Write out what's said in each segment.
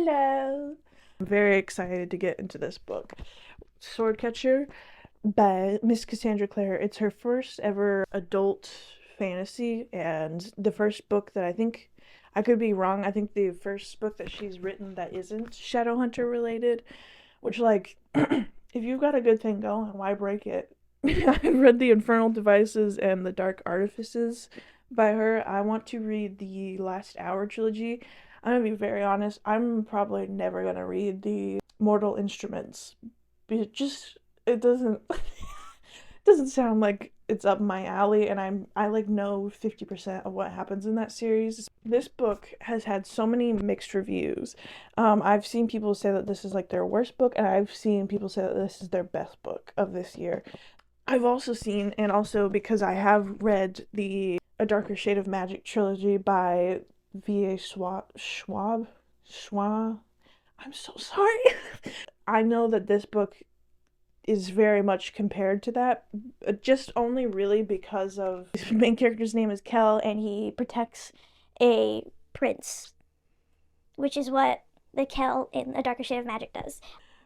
Hello. I'm very excited to get into this book. Swordcatcher by Miss Cassandra Clare. It's her first ever adult fantasy and the first book that I could be wrong. I think the first book that she's written that isn't Shadowhunter related, which like if you've got a good thing going, why break it? I've read The Infernal Devices and The Dark Artifices by her. I want to read the Last Hour trilogy. I'm gonna be very honest, I'm probably never gonna read the Mortal Instruments. It doesn't it doesn't sound like it's up my alley, and I like know 50% of what happens in that series. This book has had so many mixed reviews. I've seen people say that this is like their worst book, and I've seen people say that this is their best book of this year. I've also seen, and also because I have read the A Darker Shade of Magic trilogy by V.A. Schwab. I'm so sorry. I know that this book is very much compared to that, just only really because of the main character's name is Kel, and he protects a prince, which is what the Kel in A Darker Shade of Magic does.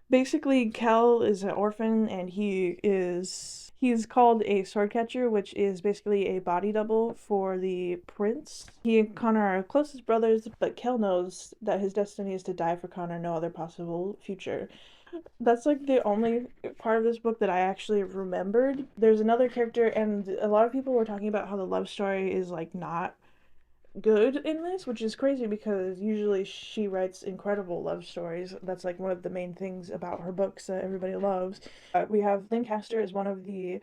Basically, Kel is an orphan, and he's called a swordcatcher, which is basically a body double for the prince. He and Connor are closest brothers, but Kel knows that his destiny is to die for Connor, no other possible future. That's like the only part of this book that I actually remembered. There's another character, and a lot of people were talking about how the love story is like not good in this, which is crazy because usually she writes incredible love stories. That's like one of the main things about her books that everybody loves. We have Lancaster as one of the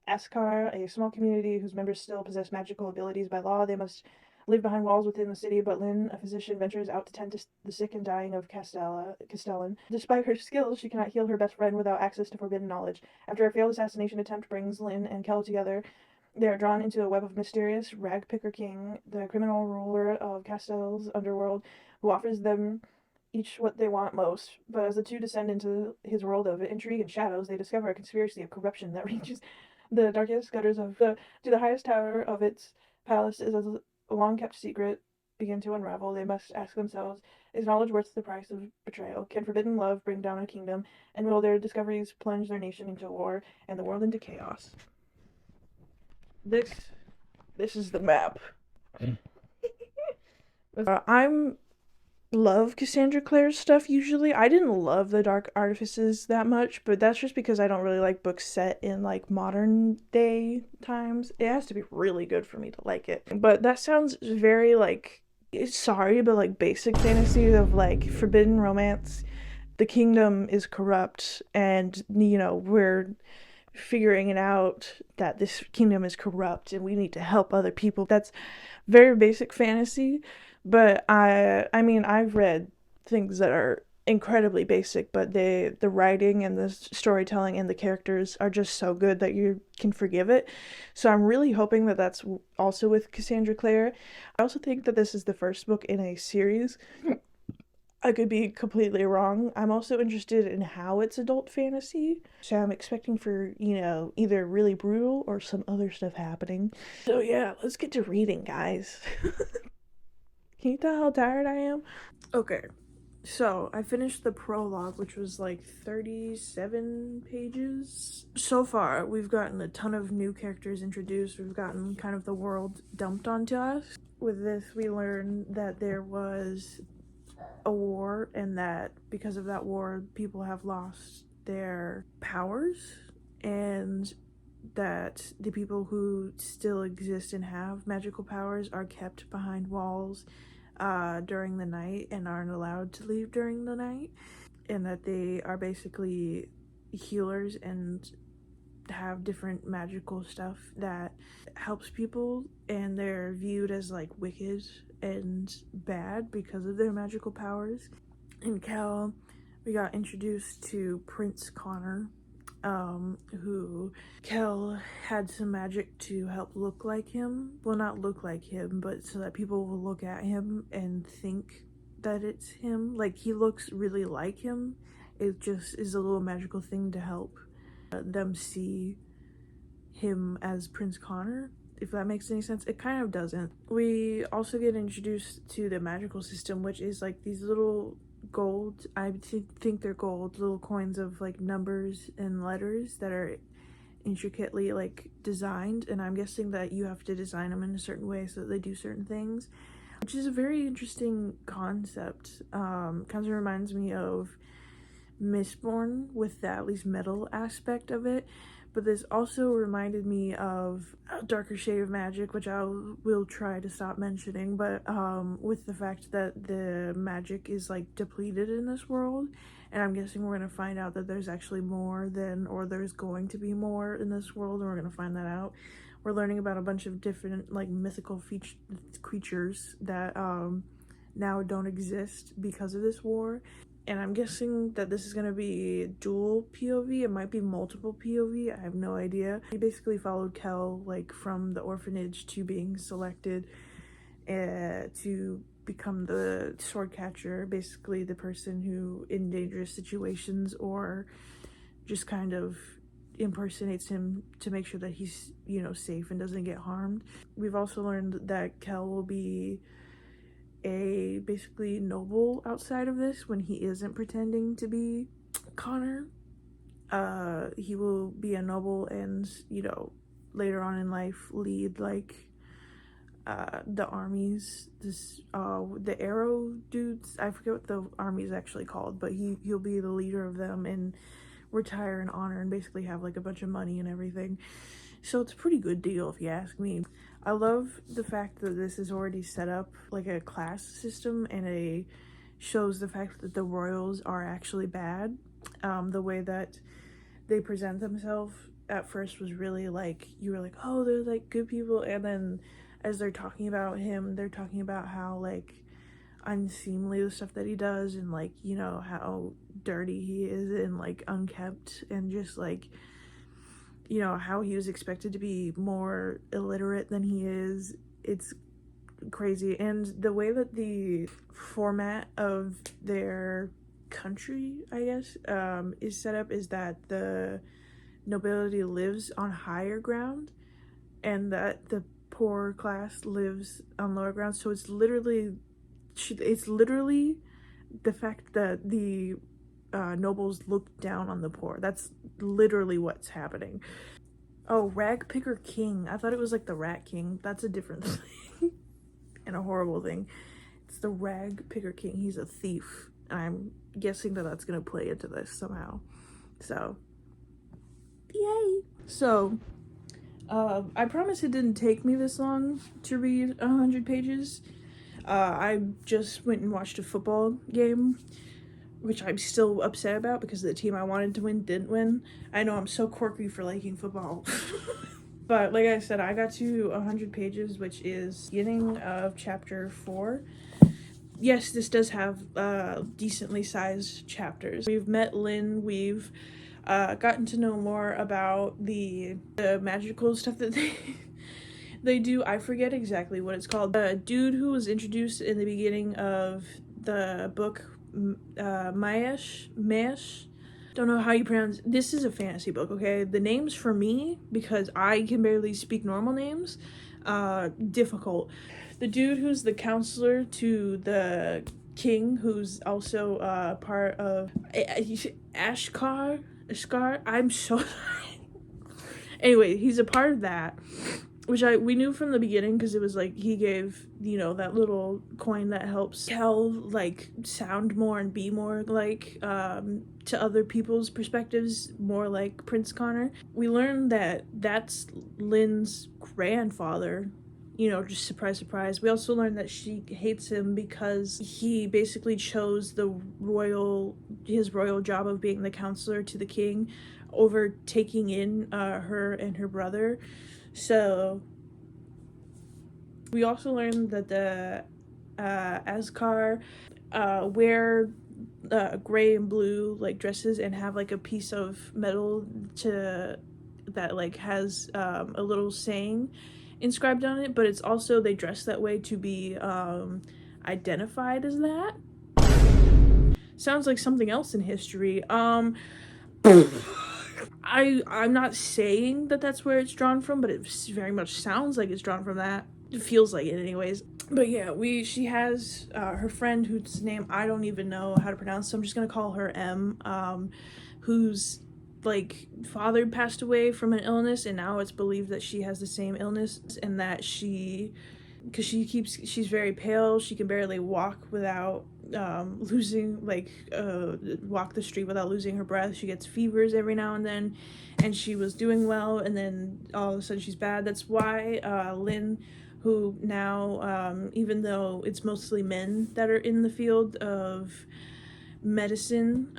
Askar, a small community whose members still possess magical abilities by law. They must live behind walls within the city, but Lynn, a physician, ventures out to tend to the sick and dying of Castellan. Despite her skills, she cannot heal her best friend without access to forbidden knowledge. After a failed assassination attempt brings Lynn and Kel together, they are drawn into a web of mysterious Ragpicker King, the criminal ruler of Castell's underworld, who offers them each what they want most. But as the two descend into his world of intrigue and shadows, they discover a conspiracy of corruption that reaches the darkest gutters of the highest tower of its palace is a long kept secret begin to unravel. They must ask themselves, is knowledge worth the price of betrayal? Can forbidden love bring down a kingdom? And will their discoveries plunge their nation into war and the world into chaos? This this is the map. I'm love Cassandra Clare's stuff usually. I didn't love the Dark Artifices that much, but that's just because I don't really like books set in like modern day times. It has to be really good for me to like it. But that sounds very like sorry, but like basic fantasy of like forbidden romance. The kingdom is corrupt, and we're figuring it out that this kingdom is corrupt and we need to help other people. That's very basic fantasy, but I mean I've read things that are incredibly basic, but the writing and the storytelling and the characters are just so good that you can forgive it. So I'm really hoping that that's also with Cassandra Clare. I also think that this is the first book in a series. I could be completely wrong. I'm also interested in how it's adult fantasy. So I'm expecting for, either really brutal or some other stuff happening. So yeah, let's get to reading, guys. Can you tell how tired I am? Okay, so I finished the prologue, which was like 37 pages. So far, we've gotten a ton of new characters introduced. We've gotten kind of the world dumped onto us. With this, we learn that there was a war, and that because of that war, people have lost their powers, and that the people who still exist and have magical powers are kept behind walls during the night and aren't allowed to leave during the night, and that they are basically healers and have different magical stuff that helps people, and they're viewed as like wicked and bad because of their magical powers. In Cal, we got introduced to Prince Connor, who Kel had some magic to help look like him. Well, not look like him, but so that people will look at him and think that it's him. Like, he looks really like him. It just is a little magical thing to help them see him as Prince Connor, if that makes any sense. It kind of doesn't. We also get introduced to the magical system, which is like these little gold. I think they're gold, little coins of like numbers and letters that are intricately like designed, and I'm guessing that you have to design them in a certain way so that they do certain things, which is a very interesting concept. Kind of reminds me of Mistborn with the at least metal aspect of it, but this also reminded me of a darker shade of magic, which I will try to stop mentioning, but with the fact that the magic is like depleted in this world, and I'm guessing we're going to find out that there's actually more than, or there's going to be more in this world, and we're going to find that out. We're learning about a bunch of different like mythical creatures that now don't exist because of this war. And I'm guessing that this is going to be dual POV. It might be multiple POV. I have no idea. He basically followed Kel like from the orphanage to being selected to become the sword catcher, basically the person who in dangerous situations or just kind of impersonates him to make sure that he's, you know, safe and doesn't get harmed. We've also learned that Kel will be a basically noble outside of this when he isn't pretending to be Connor. He will be a noble and, you know, later on in life lead like the armies, the arrow dudes, I forget what the army is actually called, but he'll be the leader of them and retire in honor and basically have like a bunch of money and everything. So it's a pretty good deal if you ask me. I love the fact that this is already set up like a class system, and shows the fact that the royals are actually bad. The way that they present themselves at first was really like, you were like, oh, they're like good people, and then as they're talking about him, they're talking about how like unseemly the stuff that he does, and like, you know, how dirty he is and like unkept, and just like, you know, how he was expected to be more illiterate than he is. It's crazy. And the way that the format of their country, I guess, is set up is that the nobility lives on higher ground and that the poor class lives on lower ground. So it's literally the fact that the nobles look down on the poor. That's literally what's happening. Oh, Rag Picker King. I thought it was like the Rat King. That's a different thing and a horrible thing. It's the Rag Picker King. He's a thief. I'm guessing that that's gonna play into this somehow. So, yay! So, I promise it didn't take me this long to read 100 pages. I just went and watched a football game, which I'm still upset about because the team I wanted to win didn't win. I know I'm so quirky for liking football. But like I said, I got to 100 pages, which is beginning of chapter 4. Yes, this does have decently sized chapters. We've met Lynn, we've gotten to know more about the magical stuff that they do. I forget exactly what it's called. The dude who was introduced in the beginning of the book, Maesh, don't know how you pronounce. This is a fantasy book, okay? The names for me, because I can barely speak normal names, difficult. The dude who's the counselor to the king, who's also part of Ashkar. I'm so sorry. Anyway, he's a part of that, which we knew from the beginning because it was like he gave, you know, that little coin that helps Kel like sound more and be more like to other people's perspectives, more like Prince Connor. We learned that that's Lynn's grandfather, you know, just surprise, surprise. We also learned that she hates him because he basically chose his royal job of being the counselor to the king over taking in her and her brother. So we also learned that the Askar wear gray and blue like dresses and have like a piece of metal that like has a little saying inscribed on it, but it's also they dress that way to be identified as that. Sounds like something else in history. I'm not saying that that's where it's drawn from, but it very much sounds like it's drawn from that. It feels like it anyways. But yeah, she has her friend whose name I don't even know how to pronounce, so I'm just gonna call her M. Whose like father passed away from an illness, and now it's believed that she has the same illness, and that because she's very pale, she can barely walk without losing walk the street without losing her breath. She gets fevers every now and then, and she was doing well, and then all of a sudden she's bad. That's why Lynn, who now even though it's mostly men that are in the field of medicine,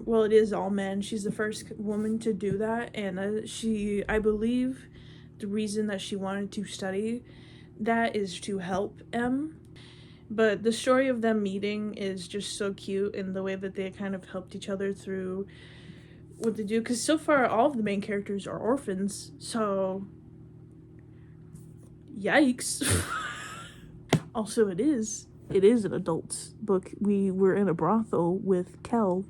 well, it is all men, she's the first woman to do that. And I believe the reason that she wanted to study that is to help M. But the story of them meeting is just so cute, in the way that they kind of helped each other through what they do. Because so far, all of the main characters are orphans, so yikes. Also, it is an adult book. We were in a brothel with Kel,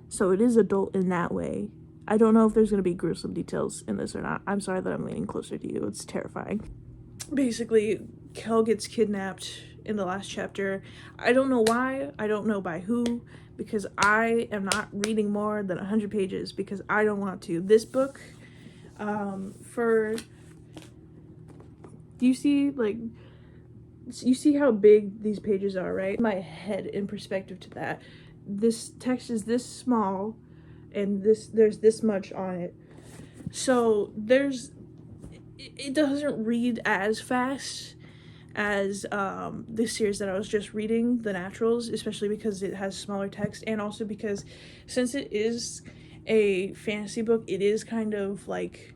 so it is adult in that way. I don't know if there's going to be gruesome details in this or not. I'm sorry that I'm leaning closer to you. It's terrifying. Basically, Kel gets kidnapped in the last chapter. I don't know why. I don't know by who, because I am not reading more than 100 pages because I don't want to. This book, do you see how big these pages are, right? My head in perspective to that. This text is this small, and there's this much on it. So it doesn't read as fast as this series that I was just reading, The Naturals, especially because it has smaller text, and also because since it is a fantasy book, it is kind of like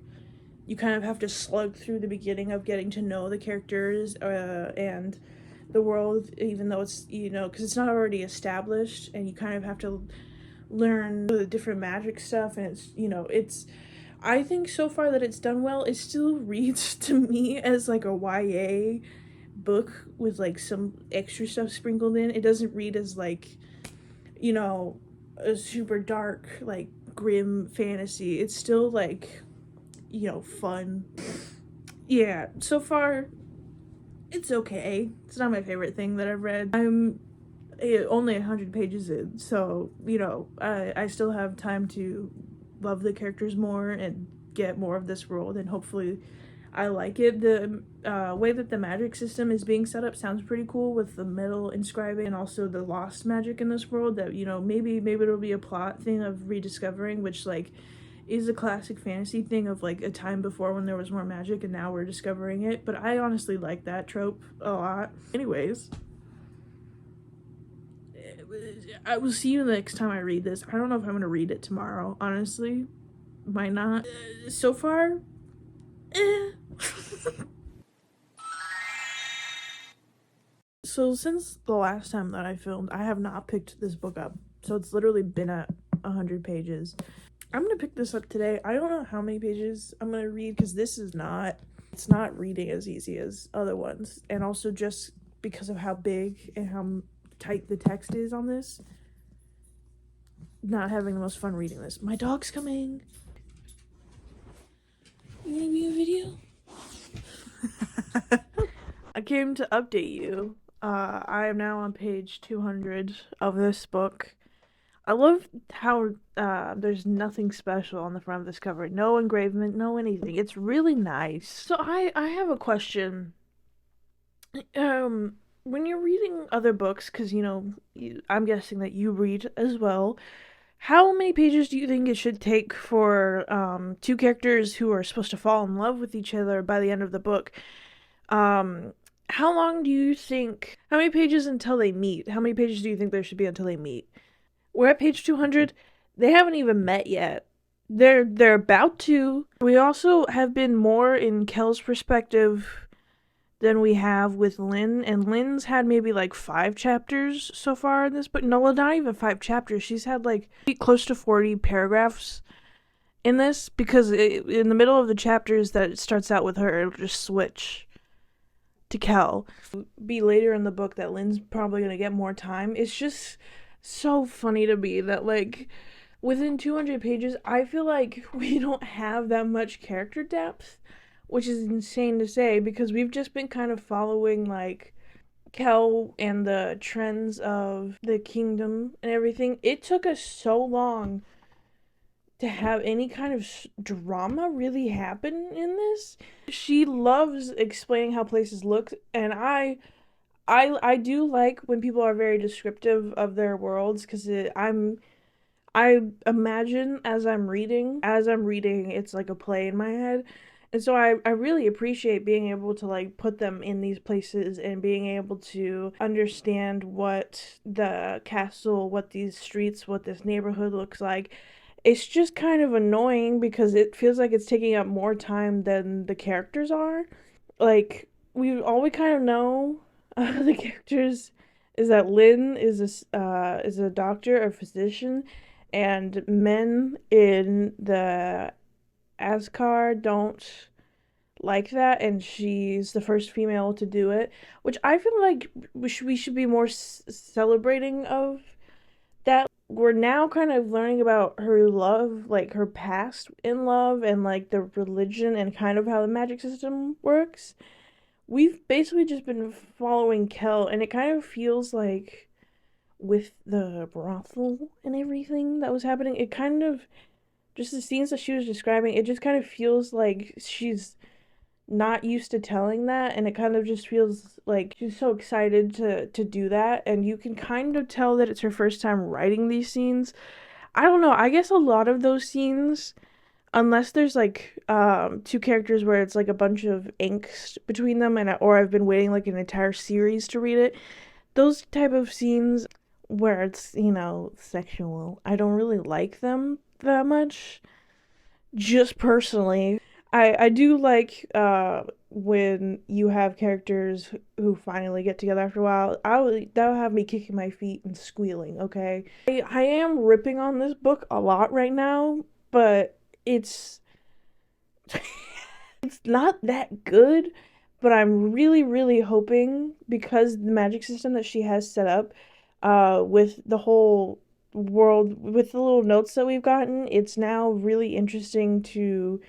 you kind of have to slug through the beginning of getting to know the characters and the world, even though it's, because it's not already established, and you kind of have to learn the different magic stuff, and it's I think so far that it's done well. It still reads to me as like a YA book with like some extra stuff sprinkled in. It doesn't read as like, a super dark, like grim fantasy. It's still like, fun. Yeah, so far it's okay. It's not my favorite thing that I've read. I'm only 100 pages in, so I still have time to love the characters more and get more of this world, and hopefully I like it. The way that the magic system is being set up sounds pretty cool, with the metal inscribing and also the lost magic in this world that maybe it'll be a plot thing of rediscovering, which like is a classic fantasy thing of like a time before when there was more magic and now we're discovering it. But I honestly like that trope a lot. Anyways, I will see you the next time I read this. I don't know if I'm gonna read it tomorrow, honestly. Might not. So far, So since the last time that I filmed, I have not picked this book up. So it's literally been at 100 pages. I'm gonna pick this up today. I don't know how many pages I'm gonna read, because it's not reading as easy as other ones. And also just because of how big and how tight the text is on this, not having the most fun reading this. My dog's coming. You wanna be in a video? I came to update you. I am now on page 200 of this book. I love how there's nothing special on the front of this cover. No engravement, no anything. It's really nice. So I have a question. When you're reading other books, because, I'm guessing that you read as well, how many pages do you think it should take for two characters who are supposed to fall in love with each other by the end of the book? How long do you think, how many pages until they meet? How many pages do you think there should be until they meet? We're at page 200. They haven't even met yet. They're about to. We also have been more in Kel's perspective than we have with Lynn, and Lynn's had maybe like 5 chapters so far in this book. No, not even 5 chapters. She's had like close to 40 paragraphs in this, because in the middle of the chapters that it starts out with her, it'll just switch to Kel. Be later in the book that Lynn's probably gonna get more time. It's just so funny to me that like within 200 pages I feel like we don't have that much character depth, which is insane to say because we've just been kind of following like Kel and the trends of the kingdom and everything. It took us so long to have any kind of drama really happen in this. She loves explaining how places look, and I do like when people are very descriptive of their worlds because I imagine as I'm reading, it's like a play in my head. And so I really appreciate being able to like put them in these places and being able to understand what the castle, what these streets, what this neighborhood looks like. It's just kind of annoying because it feels like it's taking up more time than the characters are. Like all we kind of know the characters is that Lynn is a doctor, a physician, and men in the Asgard don't like that, and she's the first female to do it, which I feel like we should be more celebrating of that. We're now kind of learning about her love, like her past in love, and like the religion and kind of how the magic system works. We've basically just been following Kel, and it kind of feels like with the brothel and everything that was happening, it kind of just the scenes that she was describing, it just kind of feels like she's not used to telling that, and it kind of just feels like she's so excited to do that, and you can kind of tell that it's her first time writing these scenes. I don't know, I guess a lot of those scenes, unless there's like two characters where it's like a bunch of angst between them, and or I've been waiting like an entire series to read it, those type of scenes where it's, you know, sexual, I don't really like them that much, just personally. I do like when you have characters who finally get together after a while. That'll have me kicking my feet and squealing. Okay, I am ripping on this book a lot right now, but it's not that good. But I'm really hoping, because the magic system that she has set up, with the whole world, with the little notes that we've gotten, it's now really interesting to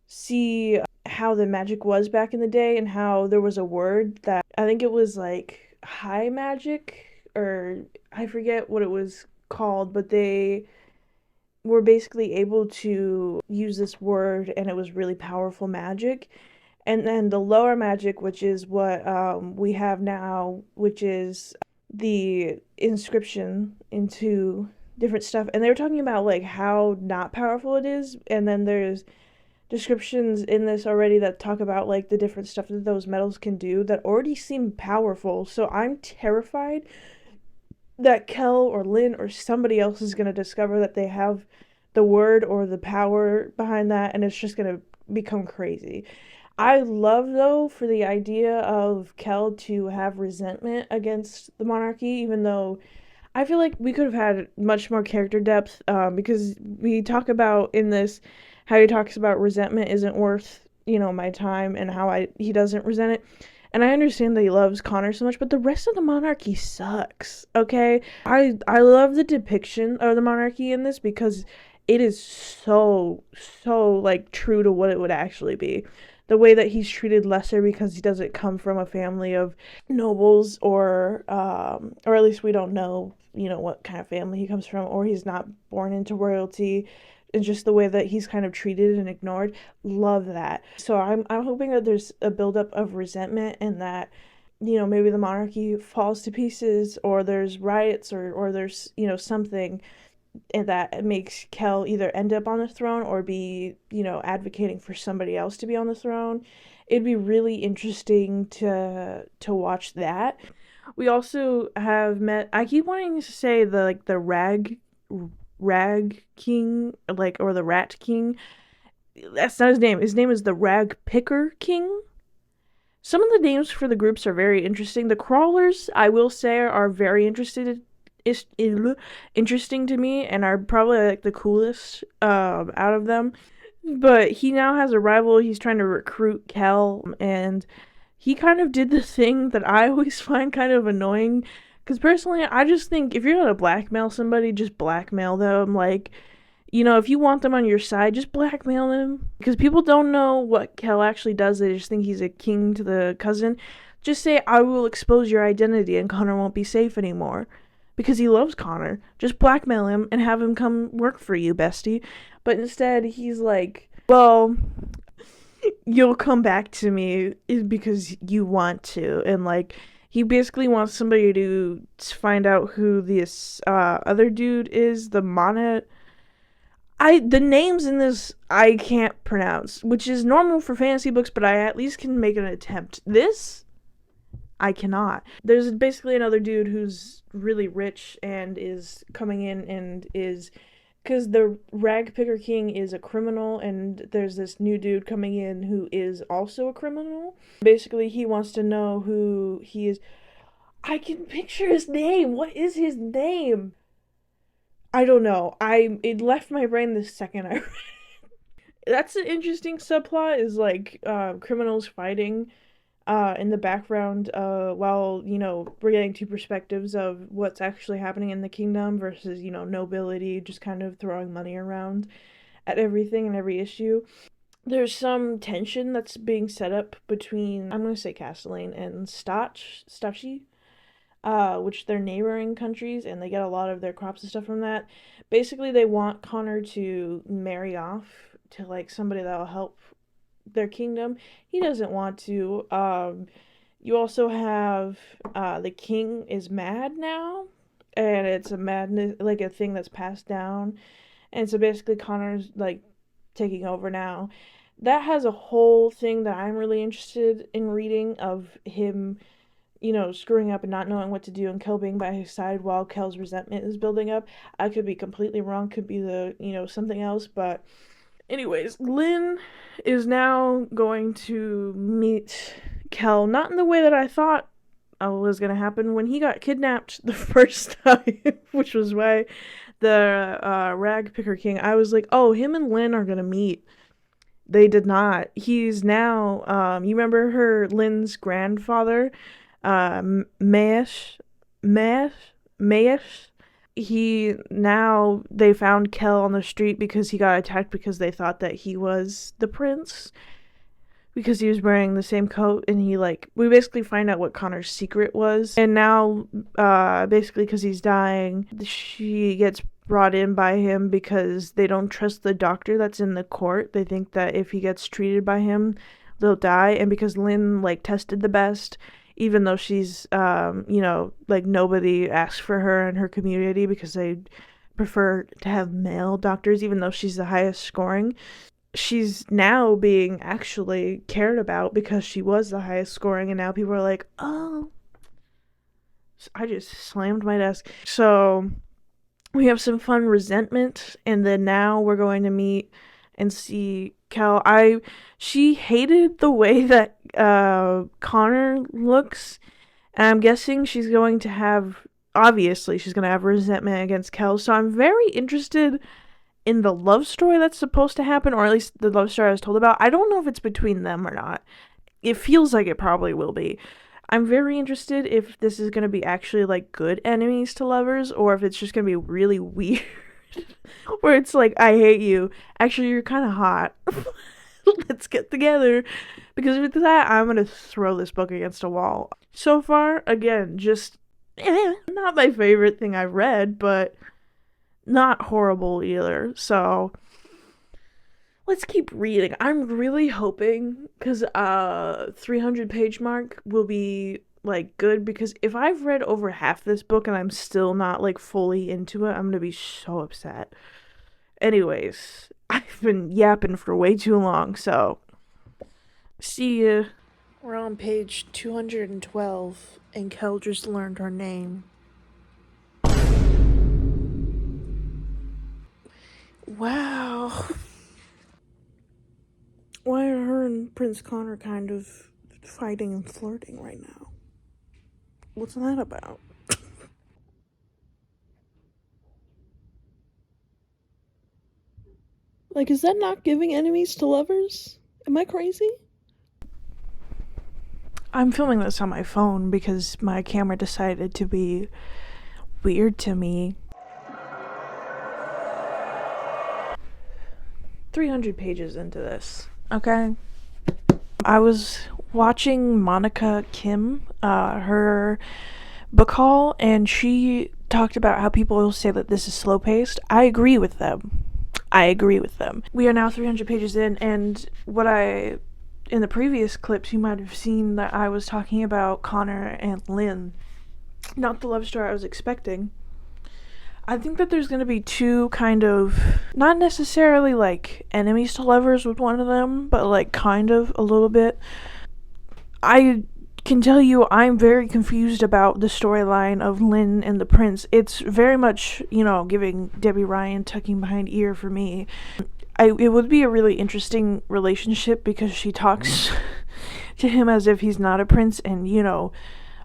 see how the magic was back in the day, and how there was a word that I think it was like high magic, or I forget what it was called, but they were basically able to use this word, and it was really powerful magic. And then the lower magic, which is what we have now, which is the inscription into different stuff. And they were talking about like how not powerful it is, and then there's descriptions in this already that talk about like the different stuff that those metals can do that already seem powerful. So I'm terrified that Kel or Lynn or somebody else is going to discover that they have the word or the power behind that, and it's just going to become crazy. I love, though, for the idea of Kel to have resentment against the monarchy, even though I feel like we could have had much more character depth, because we talk about in this how he talks about resentment isn't worth, you know, my time, and how he doesn't resent it. And I understand that he loves Connor so much, but the rest of the monarchy sucks. Okay, I love the depiction of the monarchy in this because it is so like true to what it would actually be. The way that he's treated lesser because he doesn't come from a family of nobles, or at least we don't know, you know, what kind of family he comes from, or he's not born into royalty, and just the way that he's kind of treated and ignored. Love that. So I'm hoping that there's a buildup of resentment, and that, you know, maybe the monarchy falls to pieces, or there's riots, or there's, you know, something, and that makes Kel either end up on the throne or be, you know, advocating for somebody else to be on the throne. It'd be really interesting to watch that. We also have met, I keep wanting to say the like the rag king, like, or the rat king. That's not his name. His name is the rag picker king. Some of the names for the groups are very interesting. The crawlers, I will say, are very interesting to me, and are probably like the coolest out of them. But he now has a rival. He's trying to recruit Kel, and he kind of did the thing that I always find kind of annoying. Because personally, I just think if you're gonna blackmail somebody, just blackmail them. Like, if you want them on your side, just blackmail them. Because people don't know what Kel actually does. They just think he's a king to the cousin. Just say, I will expose your identity and Connor won't be safe anymore. Because he loves Connor. Just blackmail him and have him come work for you, bestie. But instead, he's like, well, you'll come back to me because you want to. And, like, he basically wants somebody to find out who this other dude is, the the names in this I can't pronounce, which is normal for fantasy books, but I at least can make an attempt. This I cannot. There's basically another dude who's really rich and is coming in and is, because the rag picker king is a criminal, and there's this new dude coming in who is also a criminal. Basically, he wants to know who he is. I can picture his name. What is his name? I don't know. It left my brain the second I read it. That's an interesting subplot, is like criminals fighting in the background while, we're getting two perspectives of what's actually happening in the kingdom versus, nobility just kind of throwing money around at everything and every issue. There's some tension that's being set up between, I'm going to say Castellane and Stachy, which they're neighboring countries, and they get a lot of their crops and stuff from that. Basically, they want Connor to marry off to, like, somebody that'll help their kingdom. He doesn't want to. You also have, the king is mad now, and it's a madness, like, a thing that's passed down, and so basically Connor's, like, taking over now. That has a whole thing that I'm really interested in reading, of him screwing up and not knowing what to do, and Kel being by his side while Kel's resentment is building up. I could be completely wrong, could be something else, but anyways, Lynn is now going to meet Kel, not in the way that I thought was going to happen when he got kidnapped the first time, which was why the rag picker king, I was like, oh, him and Lynn are going to meet. They did not. He's now, you remember Lynn's grandfather, Maesh, they found Kel on the street because he got attacked because they thought that he was the prince because he was wearing the same coat, and we basically find out what Connor's secret was. And now, basically because he's dying, she gets brought in by him because they don't trust the doctor that's in the court. They think that if he gets treated by him, they'll die. And because Lynn, tested the best, even though she's, nobody asks for her in her community because they prefer to have male doctors, even though she's the highest scoring. She's now being actually cared about because she was the highest scoring, and now people are like, oh. I just slammed my desk. So we have some fun resentment, and then now we're going to meet and see Kel. She hated the way that Connor looks, and I'm guessing she's going to have resentment against Kel. So I'm very interested in the love story that's supposed to happen, or at least the love story I was told about. I don't know if it's between them or not. It feels like it probably will be. I'm very interested if this is going to be actually, good enemies to lovers, or if it's just going to be really weird. Where it's like, I hate you. Actually, you're kind of hot. Let's get together. Because with that, I'm going to throw this book against a wall. So far, again, just not my favorite thing I've read, but not horrible either. So let's keep reading. I'm really hoping, because 300 page mark will be good, because if I've read over half this book and I'm still not fully into it, I'm gonna be so upset. Anyways, I've been yapping for way too long, so see ya. We're on page 212, and Kel just learned her name. Wow. Why are her and Prince Connor kind of fighting and flirting right now? What's that about? Is that not giving enemies to lovers? Am I crazy? I'm filming this on my phone because my camera decided to be weird to me. 300 pages into this, okay? I was watching Monica Kim, her book haul, and she talked about how people will say that this is slow paced. I agree with them. We are now 300 pages in, and in the previous clips, you might have seen that I was talking about Connor and Lynn. Not the love story I was expecting. I think that there's going to be two kind of, not necessarily like enemies to lovers with one of them, but like kind of a little bit. I can tell you I'm very confused about the storyline of Lynn and the prince. It's very much, giving Debbie Ryan tucking behind ear for me. It would be a really interesting relationship because she talks to him as if he's not a prince, and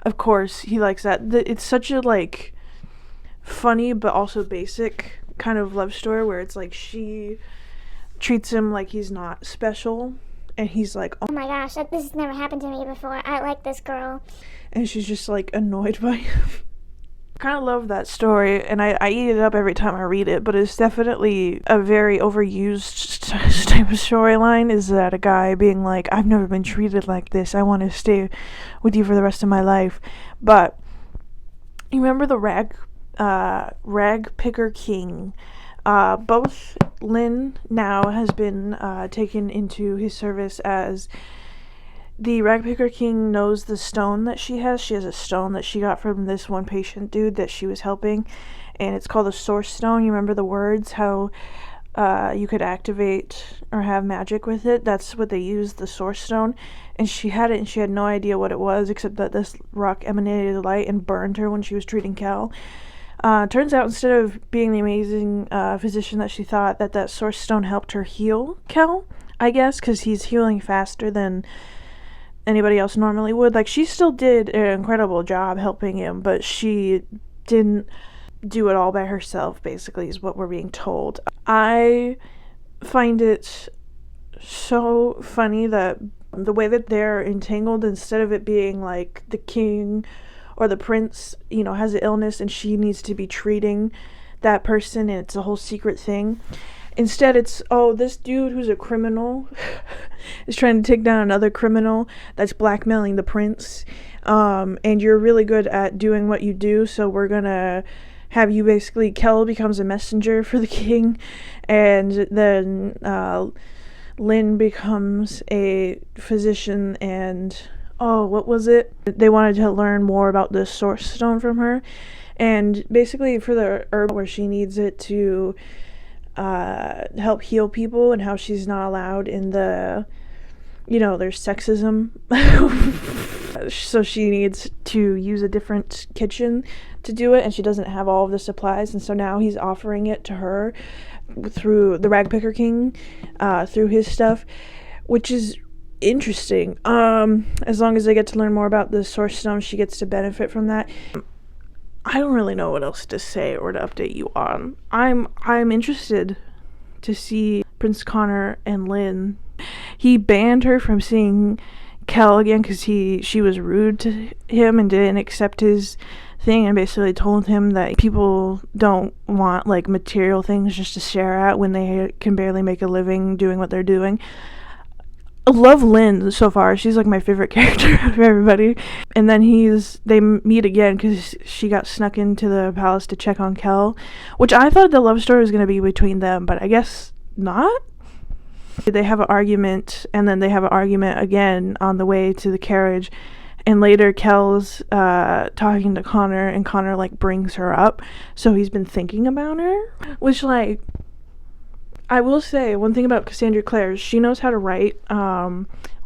of course he likes that. It's such a like funny but also basic kind of love story where it's like she treats him like he's not special, and he's like, oh my gosh, this has never happened to me before, I like this girl, and she's just like annoyed by him. Kind of love that story, and I eat it up every time I read it, but it's definitely a very overused type of storyline, is that a guy being like, I've never been treated like this, I want to stay with you for the rest of my life. But you remember the rag picker king? Both Lynn now has been taken into his service as the rag picker king. Knows the stone that she has. She has a stone that she got from this one patient dude that she was helping, and it's called the source stone. You remember the words, how you could activate or have magic with it? That's what they used, the source stone. And she had it, and she had no idea what it was, except that this rock emanated light and burned her when she was treating Cal. Turns out, instead of being the amazing physician that she thought, that source stone helped her heal Cal, I guess, because he's healing faster than anybody else normally would. Like, she still did an incredible job helping him, but she didn't do it all by herself, basically, is what we're being told. I find it so funny that the way that they're entangled, instead of it being like the king or the prince, has an illness and she needs to be treating that person, and it's a whole secret thing. Instead, it's, this dude who's a criminal is trying to take down another criminal that's blackmailing the prince, and you're really good at doing what you do, so we're gonna have you basically, Kel becomes a messenger for the king, and then Lynn becomes a physician, and what was it? They wanted to learn more about the source stone from her, and basically for the herb where she needs it to help heal people, and how she's not allowed in the, there's sexism. So she needs to use a different kitchen to do it, and she doesn't have all of the supplies, and so now he's offering it to her through the rag picker king, through his stuff, which is interesting. As long as they get to learn more about the source stone, she gets to benefit from that. I don't really know what else to say or to update you on. I'm interested to see Prince Connor and Lynn. He banned her from seeing Kel again because she was rude to him and didn't accept his thing, and basically told him that people don't want like material things just to share at when they can barely make a living doing what they're doing. I love Lynn so far. She's like my favorite character out of everybody. And then they meet again because she got snuck into the palace to check on Kel, which I thought the love story was going to be between them, but I guess not. They have an argument, and then they have an argument again on the way to the carriage, and later Kel's talking to Connor, and Connor like brings her up, so he's been thinking about her, which, like, I will say one thing about Cassandra Clare, she knows how to write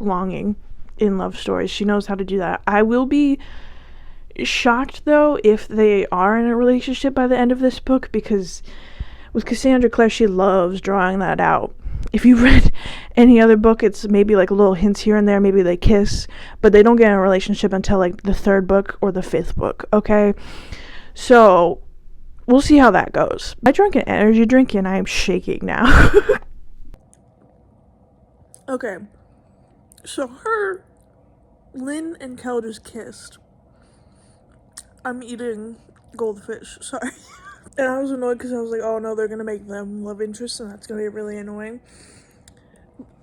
longing in love stories. She knows how to do that. I will be shocked, though, if they are in a relationship by the end of this book, because with Cassandra Clare, she loves drawing that out. If you've read any other book, it's maybe like little hints here and there, maybe they kiss, but they don't get in a relationship until like the 3rd book or the 5th book, okay? So we'll see how that goes. I drank an energy drink and I am shaking now. Okay, so Lynn and Kel just kissed. I'm eating goldfish, sorry. And I was annoyed because I was like, oh no, they're gonna make them love interests, and that's gonna be really annoying.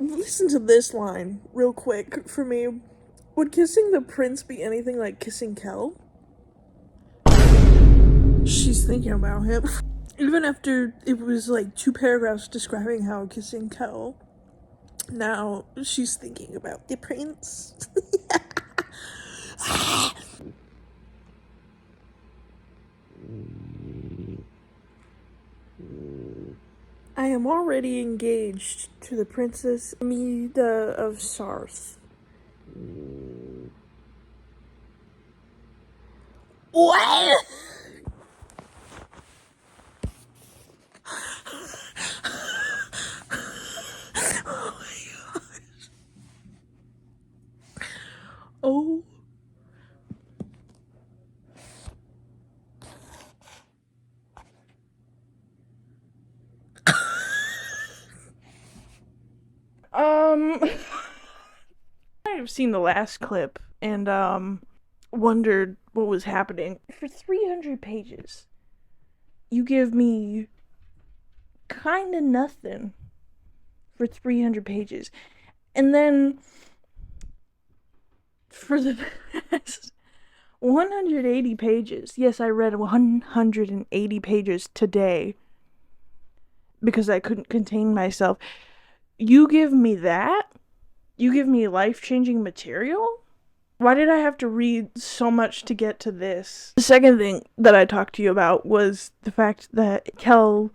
Listen to this line real quick for me. Would kissing the prince be anything like kissing Kel? She's thinking about him. Even after it was like 2 paragraphs describing how kissing Kel, now she's thinking about the prince. I am already engaged to the Princess Amida of Sarth. What? Oh. I've seen the last clip and wondered what was happening. For 300 pages, you give me kind of nothing for 300 pages. And then for the past 180 pages, yes, I read 180 pages today because I couldn't contain myself. You give me that? You give me life-changing material? Why did I have to read so much to get to this? The second thing that I talked to you about was the fact that Kel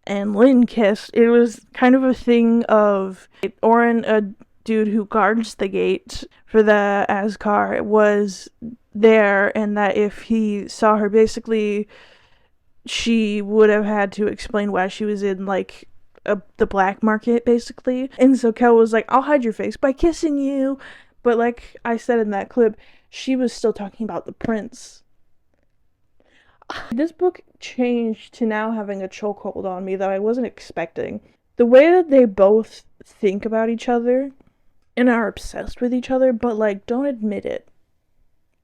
and Lynn kissed. It was kind of a thing of Oren, a dude who guards the gate for the Ascar, was there, and that if he saw her, basically she would have had to explain why she was in like the black market, basically. And so Kel was like, I'll hide your face by kissing you. But like I said in that clip, she was still talking about the prince. This book changed to now having a chokehold on me that I wasn't expecting. The way that they both think about each other and are obsessed with each other, but like don't admit it.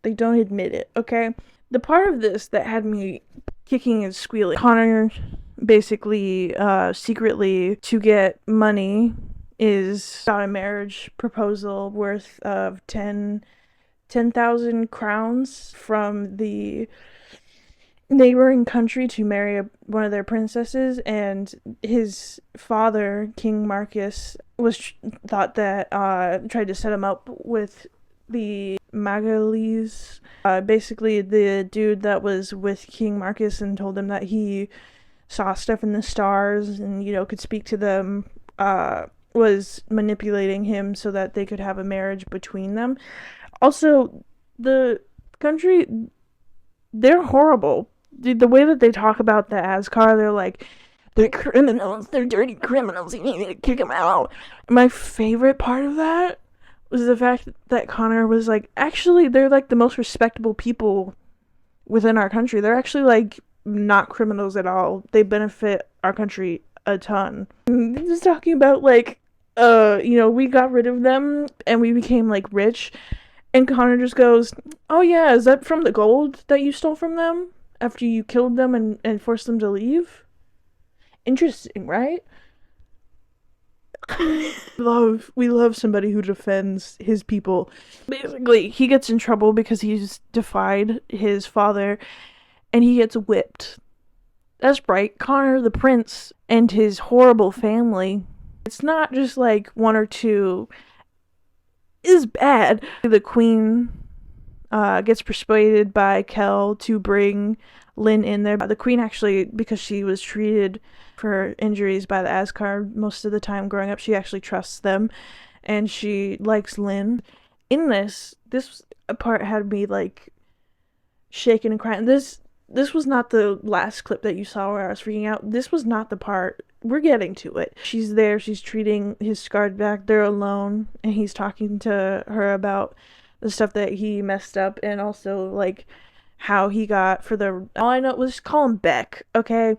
They don't admit it, okay? The part of this that had me kicking and squealing, Connor basically secretly to get money is got a marriage proposal worth of 10,000 crowns from the neighboring country to marry one of their princesses, and his father, King Marcus, was thought that tried to set him up with the Magales, basically the dude that was with King Marcus and told him that he saw stuff in the stars and, you know, could speak to them, was manipulating him so that they could have a marriage between them. Also, the country, they're horrible. The way that they talk about the Ascar, they're like, they're criminals, they're dirty criminals, you need to kick them out. My favorite part of that was the fact that Connor was like, actually, they're like the most respectable people within our country. They're actually like not criminals at all. They benefit our country a ton. Just talking about like, you know, we got rid of them and we became like rich. And Connor just goes, oh yeah, is that from the gold that you stole from them after you killed them and forced them to leave? Interesting, right? We love somebody who defends his people. Basically, he gets in trouble because he's defied his father and he gets whipped. That's right, Connor the prince and his horrible family. It's not just like one or two. Is bad. The queen gets persuaded by Kel to bring Lynn in there. The queen actually, because she was treated for injuries by the Ascar most of the time growing up, she actually trusts them and she likes Lynn. In this part had me like shaking and crying. This was not the last clip that you saw where I was freaking out. This was not the part. We're getting to it. She's there, she's treating his scarred back, they're alone, and he's talking to her about the stuff that he messed up and also like how he got for the, all I know, let's call him Beck, okay?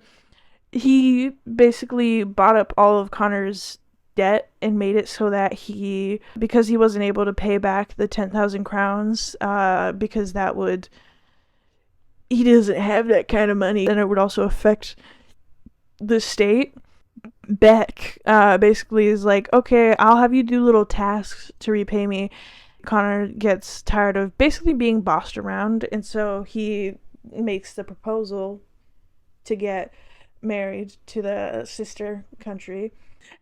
He basically bought up all of Connor's debt and made it so that because he wasn't able to pay back the 10,000 crowns, because that would, he doesn't have that kind of money, and it would also affect the state. Beck basically is like, okay, I'll have you do little tasks to repay me. Connor gets tired of basically being bossed around, and so he makes the proposal to get married to the sister country.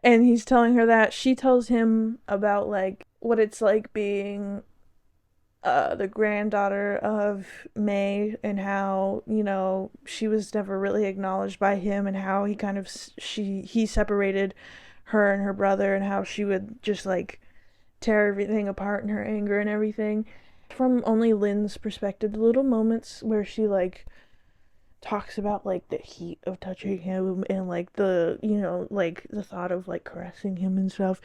And he's telling her that. She tells him about like what it's like being the granddaughter of May, and how, you know, she was never really acknowledged by him, and how he kind of he separated her and her brother, and how she would just like tear everything apart in her anger and everything. From only Lynn's perspective, the little moments where she like talks about like the heat of touching him, and like the, you know, like the thought of like caressing him and stuff.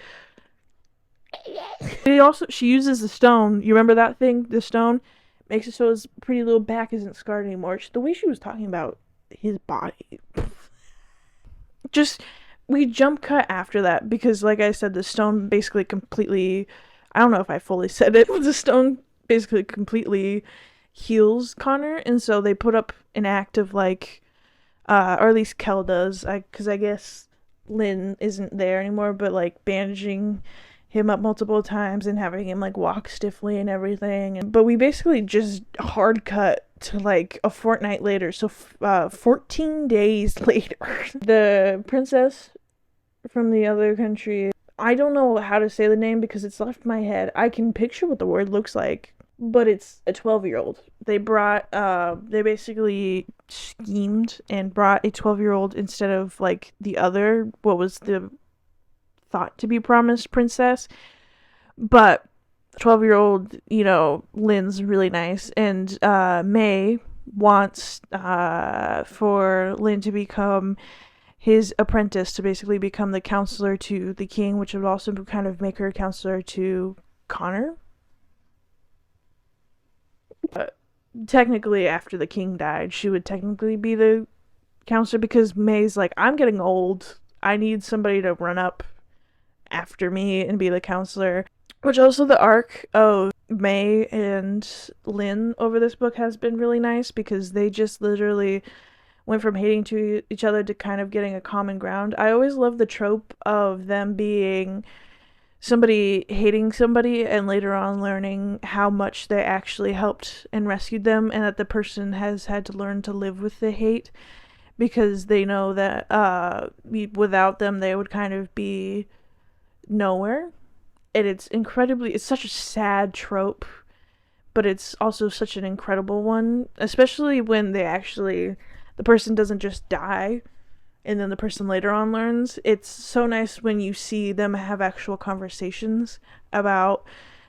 She uses the stone. You remember that thing? The stone makes it so his pretty little back isn't scarred anymore. The way she was talking about his body. Just, we jump cut after that because, like I said, the stone basically completely. I don't know if I fully said it, but the stone basically completely heals Connor, and so they put up an act of like, or at least Kel does, because I guess Lynn isn't there anymore, but like bandaging him up multiple times and having him like walk stiffly and everything. But we basically just hard cut to like a fortnight later, so 14 days later. The princess from the other country, I don't know how to say the name because it's left my head. I can picture what the word looks like, but it's a 12-year-old. They basically schemed and brought a 12-year-old instead of like the other, what was the thought to be promised princess. But 12-year-old, you know, Lynn's really nice, and May wants for Lynn to become his apprentice, to basically become the counselor to the king, which would also kind of make her a counselor to Connor. But technically, after the king died, she would technically be the counselor, because May's like, I'm getting old. I need somebody to run up after me and be the counselor. Which also, the arc of May and Lynn over this book has been really nice, because they just literally went from hating to each other to kind of getting a common ground. I always love the trope of them being somebody hating somebody and later on learning how much they actually helped and rescued them, and that the person has had to learn to live with the hate, because they know that without them they would kind of be nowhere. And it's such a sad trope, but it's also such an incredible one, especially when the person doesn't just die and then the person later on learns. It's so nice when you see them have actual conversations about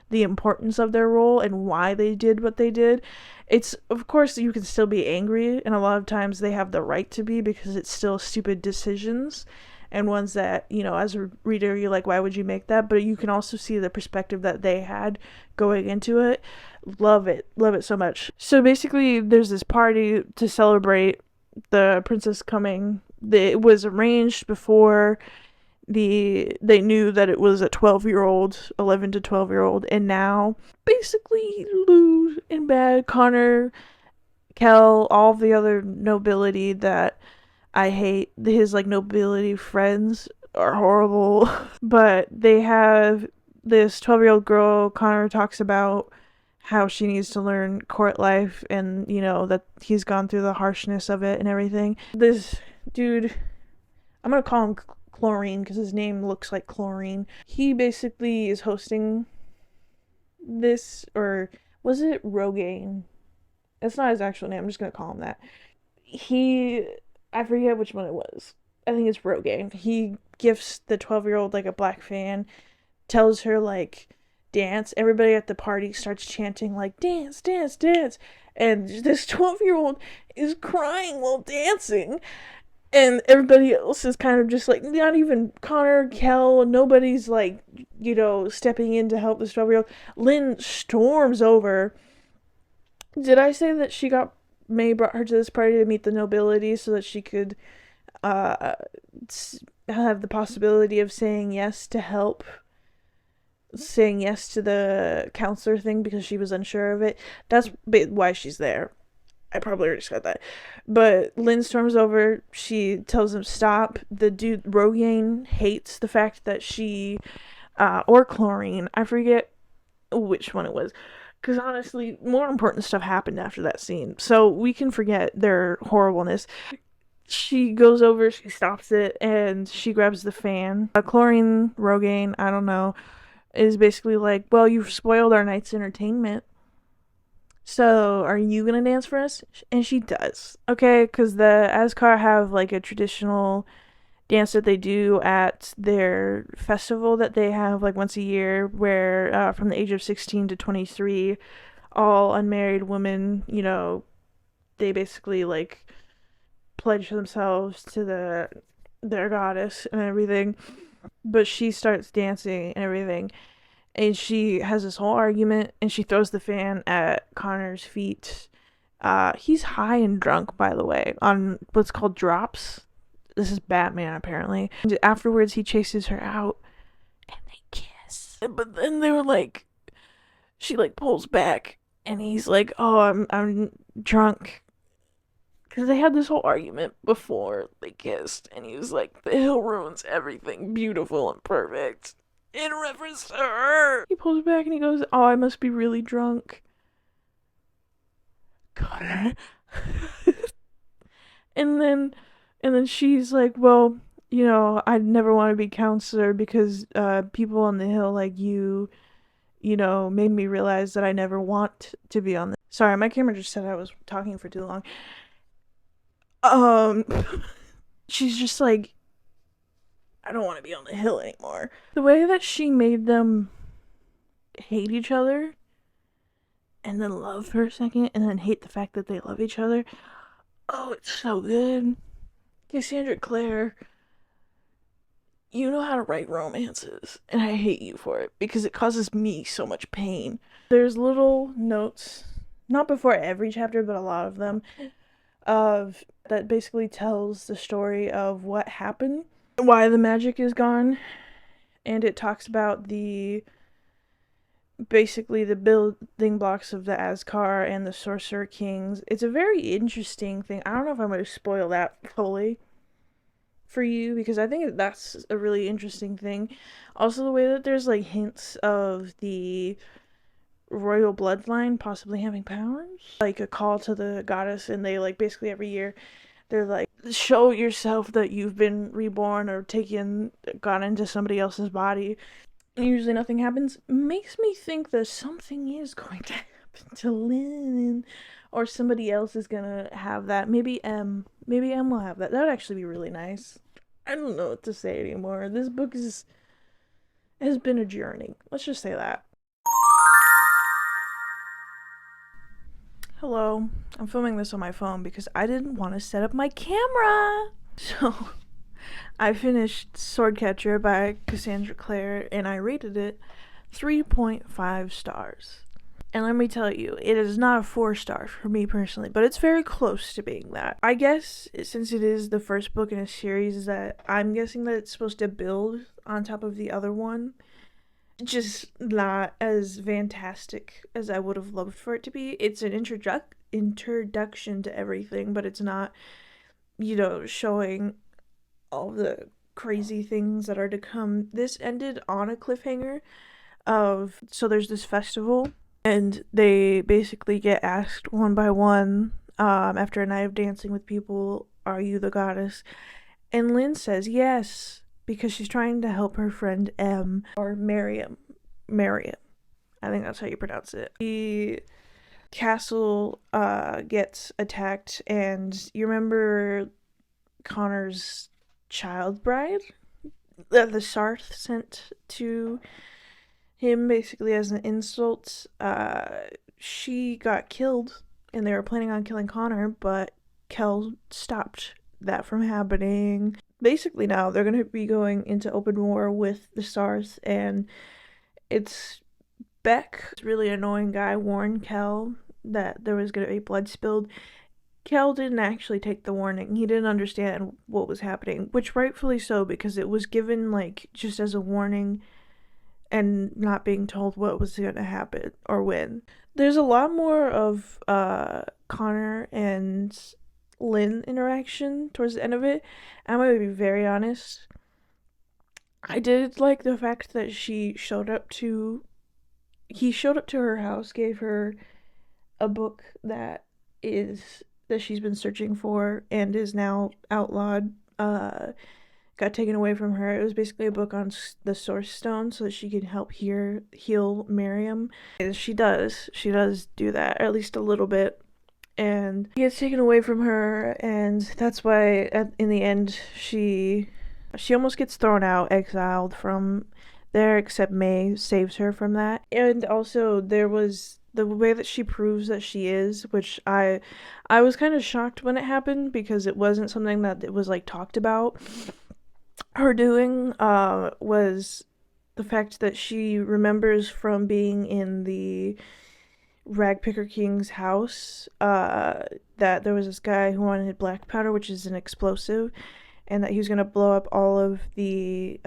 the importance of their role and why they did what they did. It's, of course, you can still be angry, and a lot of times they have the right to be, because it's still stupid decisions and ones that, you know, as a reader, you're like, why would you make that? But you can also see the perspective that they had going into it. Love it so much. So basically, there's this party to celebrate the princess coming. It was arranged before they knew that it was a 12-year-old, 11 to 12-year-old, and now basically Lou and Bad, Connor, Kel, all the other nobility that I hate, his like nobility friends are horrible. But they have this 12-year-old girl. Connor talks about how she needs to learn court life, and, you know, that he's gone through the harshness of it and everything. This dude, I'm gonna call him Chlorine because his name looks like chlorine. He basically is hosting this, or was it Rogaine? That's not his actual name. I'm just gonna call him that. I forget which one it was. I think it's Rogaine. He gifts the 12-year-old like a black fan, tells her like dance. Everybody at the party starts chanting like dance, dance, dance, and this 12-year-old is crying while dancing. And everybody else is kind of just like, not even Connor, Kel, nobody's like, you know, stepping in to help this 12-year-old. Lynn storms over. Did I say that May brought her to this party to meet the nobility so that she could have the possibility of saying yes to help? Saying yes to the counselor thing because she was unsure of it. That's why she's there. I probably already said that. But Lynn storms over. She tells him stop. The dude, Rogaine, hates the fact that she, or Chlorine, I forget which one it was. Because honestly, more important stuff happened after that scene. So we can forget their horribleness. She goes over, she stops it, and she grabs the fan. Chlorine, Rogaine, I don't know, is basically like, well, you've spoiled our night's entertainment. So, are you gonna dance for us? And she does. Okay, because the Ascar have like a traditional dance that they do at their festival that they have like once a year, where from the age of 16 to 23, all unmarried women, they basically like pledge themselves to their goddess and everything. But she starts dancing and everything, and she has this whole argument, and she throws the fan at Connor's feet. He's high and drunk, by the way, on what's called drops. This is Batman, apparently. And afterwards, he chases her out, and they kiss. But then they were like, she like pulls back, and he's like, "Oh, I'm drunk." Because they had this whole argument before they kissed, and he was like, "The hill ruins everything beautiful and perfect." In reference to her. He pulls back and he goes, "Oh, I must be really drunk." Connor. and then and then she's like, "Well, I'd never want to be counselor because people on the hill like you made me realize that I never want to be on the." Sorry, my camera just said I was talking for too long. Um she's just like, "I don't want to be on the hill anymore." The way that she made them hate each other and then love for a second and then hate the fact that they love each other. Oh, it's so good. Cassandra Clare, you know how to write romances, and I hate you for it because it causes me so much pain. There's little notes, not before every chapter, but a lot of them, of that basically tells the story of what happened, why the magic is gone, and it talks about basically the building blocks of the Ascar and the Sorcerer Kings. It's a very interesting thing. I don't know if I'm going to spoil that fully for you because I think that's a really interesting thing. Also, the way that there's like hints of the royal bloodline possibly having powers, like a call to the goddess, and they like basically every year they're like, show yourself that you've been reborn or gone into somebody else's body. Usually nothing happens. Makes me think that something is going to happen to Lynn, or somebody else is gonna have that. Maybe M will have that. That would actually be really nice. I don't know what to say anymore. This book has been a journey. Let's just say that. Hello. I'm filming this on my phone because I didn't want to set up my camera. So I finished Swordcatcher by Cassandra Clare, and I rated it 3.5 stars. And let me tell you, it is not a 4-star for me personally, but it's very close to being that. I guess since it is the first book in a series that I'm guessing that it's supposed to build on top of the other one, just not as fantastic as I would have loved for it to be. It's an introduction to everything, but it's not, showing all the crazy things that are to come. This ended on a cliffhanger so there's this festival, and they basically get asked one by one, after a night of dancing with people, "Are you the goddess?" And Lynn says yes, because she's trying to help her friend M, or Miriam. I think that's how you pronounce it. The castle gets attacked, and you remember Connor's child bride that the Sarth sent to him basically as an insult. She got killed, and they were planning on killing Connor, but Kel stopped that from happening. Basically now they're going to be going into open war with the Sarth, and it's Beck, this really annoying guy, warned Kel that there was going to be blood spilled. Kel didn't actually take the warning. He didn't understand what was happening, which rightfully so, because it was given like just as a warning and not being told what was going to happen or when. There's a lot more of Connor and Lynn interaction towards the end of it. I'm gonna be very honest. I did like the fact that he showed up to her house, gave her a book that she's been searching for and is now outlawed. Got taken away from her. It was basically a book on the Source Stone, so that she can help heal Miriam. And she does. She does do that, or at least a little bit. And he gets taken away from her, and that's why in the end she almost gets thrown out, exiled from there, except May saves her from that. And also there was the way that she proves that she is, which I was kind of shocked when it happened because it wasn't something that it was like talked about. Her doing was the fact that she remembers from being in the Ragpicker King's house that there was this guy who wanted black powder, which is an explosive, and that he was going to blow up all of the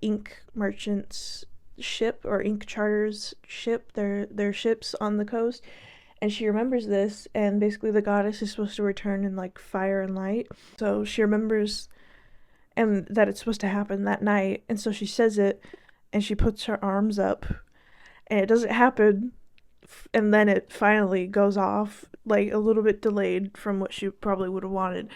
ink merchants' ship or ink charters' ship, their ships on the coast. And she remembers this, and basically the goddess is supposed to return in like fire and light. So she remembers and that it's supposed to happen that night, and so she says it, and she puts her arms up, and it doesn't happen, and then it finally goes off, like a little bit delayed from what she probably would have wanted.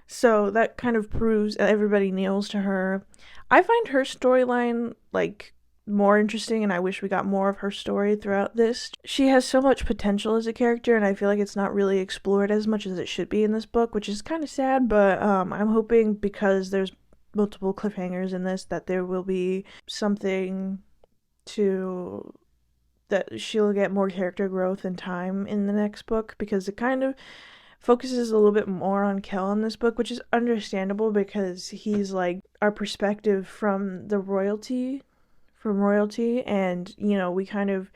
So that kind of proves that everybody kneels to her. I find her storyline like more interesting, and I wish we got more of her story throughout this. She has so much potential as a character, and I feel like it's not really explored as much as it should be in this book, which is kind of sad, but I'm hoping because there's multiple cliffhangers in this that there will be something to that she'll get more character growth and time in the next book, because it kind of focuses a little bit more on Kel in this book, which is understandable because he's like our perspective from royalty, and you know, we kind of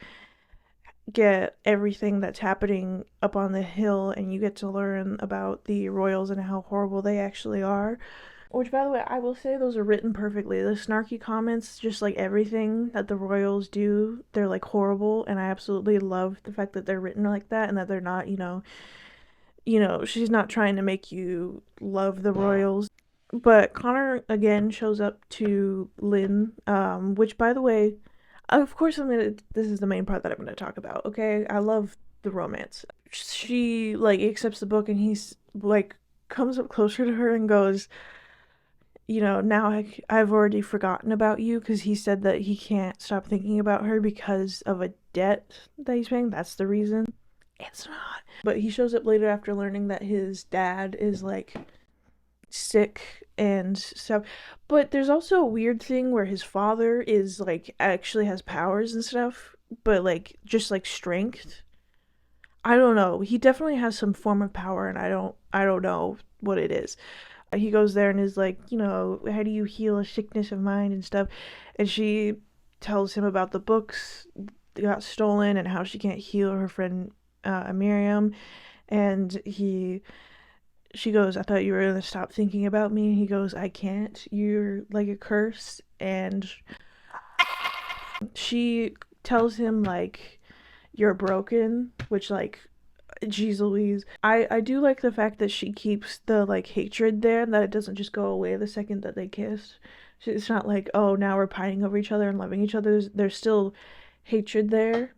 get everything that's happening up on the hill, and you get to learn about the royals and how horrible they actually are. Which, by the way, I will say those are written perfectly. The snarky comments, just like everything that the royals do, they're like horrible, and I absolutely love the fact that they're written like that, and that they're not, she's not trying to make you love the royals. But Connor again shows up to Lynn, which, by the way, of course this is the main part that I'm gonna talk about. Okay, I love the romance. She like accepts the book, and he's like comes up closer to her and goes, now I've already forgotten about you, because he said that he can't stop thinking about her because of a debt that he's paying. That's the reason. It's not. But he shows up later after learning that his dad is like sick and stuff. But there's also a weird thing where his father is like actually has powers and stuff, but like just like strength. I don't know. He definitely has some form of power, and I don't know what it is. He goes there and is like, how do you heal a sickness of mind and stuff? And she tells him about the books that got stolen and how she can't heal her friend Miriam. And she goes, I thought you were going to stop thinking about me. And he goes, I can't. You're like a curse. And she tells him, like, you're broken, which, like, Jeez Louise. I do like the fact that she keeps the like hatred there, and that it doesn't just go away the second that they kiss. It's not like, oh, now we're pining over each other and loving each other. There's still hatred there,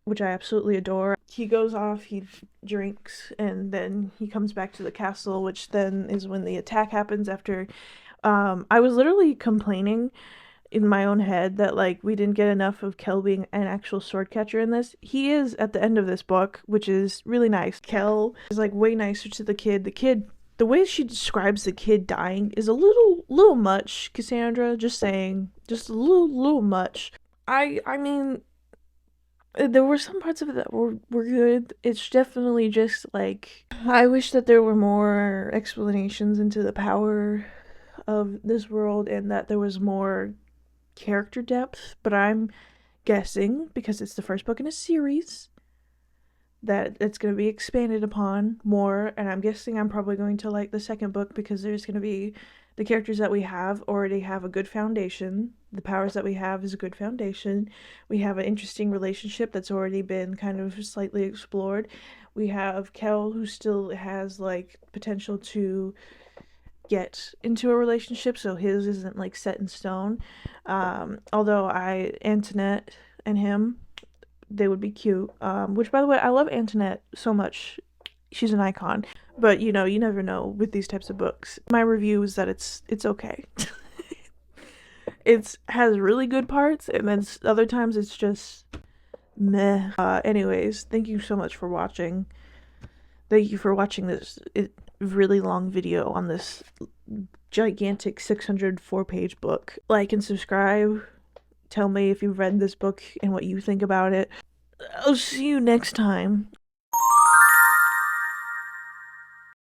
which I absolutely adore. He goes off, he drinks, and then he comes back to the castle, which then is when the attack happens after I was literally complaining in my own head that like we didn't get enough of Kel being an actual sword catcher in this. He is at the end of this book, which is really nice. Kel is like way nicer to the kid. The way she describes the kid dying is a little much, Cassandra. Just saying, just a little much. I mean, there were some parts of it that were good. It's definitely just like I wish that there were more explanations into the power of this world, and that there was more character depth, but I'm guessing because it's the first book in a series that it's going to be expanded upon more, and I'm guessing I'm probably going to like the second book because there's going to be the characters that we have already have a good foundation. The powers that we have is a good foundation. We have an interesting relationship that's already been kind of slightly explored. We have Kel, who still has like potential to get into a relationship, so his isn't like set in stone. Although Antoinette and him, they would be cute. Which, by the way, I love Antoinette so much. She's an icon. But you never know with these types of books. My review is that it's okay. It has really good parts, and then other times it's just meh. Anyways, thank you so much for watching. Thank you for watching this really long video on this gigantic 604-page book. Like and subscribe. Tell me if you've read this book and what you think about it. I'll see you next time.